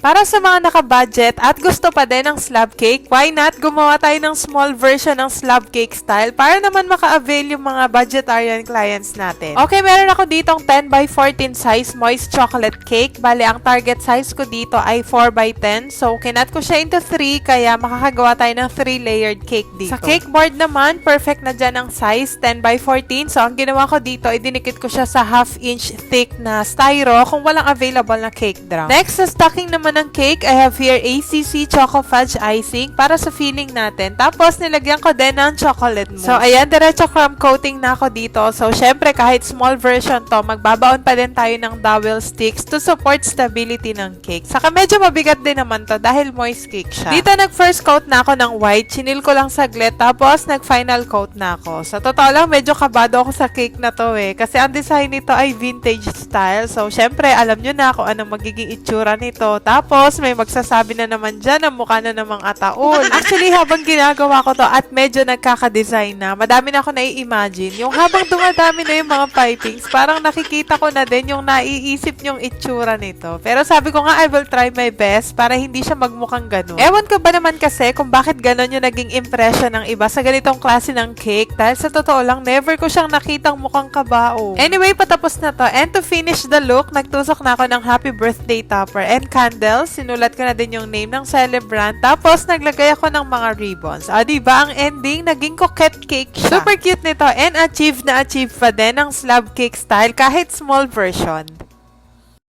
Para sa mga naka-budget at gusto pa din ng slab cake, why not gumawa tayo ng small version ng slab cake style para naman maka-avail yung mga budgetarian clients natin. Okay, meron ako ditong 10 by 14 size moist chocolate cake. Bale, ang target size ko dito ay 4 by 10. So, kinat ko siya into 3 kaya makakagawa tayo ng 3 layered cake dito. Sa cake board naman, perfect na dyan ang size, 10 by 14. So, ang ginawa ko dito ay dinikit ko siya sa half-inch thick na styro kung walang available na cake drum. Next, sa stocking naman ng cake, I have here ACC Choco Fudge Icing para sa filling natin. Tapos, nilagyan ko din ng chocolate mousse. So, ayan, diretso crumb coating na ako dito. So, syempre, kahit small version to, magbabaon pa din tayo ng dowel sticks to support stability ng cake. Saka, medyo mabigat din naman to dahil moist cake siya. Dito, nag-first coat na ako ng white. Chinil ko lang saglit. Tapos, nag-final coat na ako. Sa totoo lang, medyo kabado ako sa cake na to Kasi, ang design nito ay vintage style. So, syempre, alam nyo na kung anong magiging itsura nito. Tapos, may magsasabi na naman dyan na mukha na namang ataol. Actually, habang ginagawa ko to at medyo nagkaka-design na, madami na ako nai-imagine. Yung habang dumadami na yung mga pipings, parang nakikita ko na din yung naiisip yung itsura nito. Pero sabi ko nga, I will try my best para hindi siya magmukhang ganun. Ewan ko ba naman kasi kung bakit ganun yung naging impression ng iba sa ganitong klase ng cake dahil sa totoo lang, never ko siyang nakitang mukhang kabao. Anyway, patapos na to. And to finish the look, nagtusok na ako ng happy birthday topper and candles. Sinulat ko na din yung name ng celebrant. Tapos, naglagay ako ng mga ribbons. Diba? Ang ending, naging coquette cake siya. Super cute nito and achieve na achieve pa din ang slab cake style kahit small version.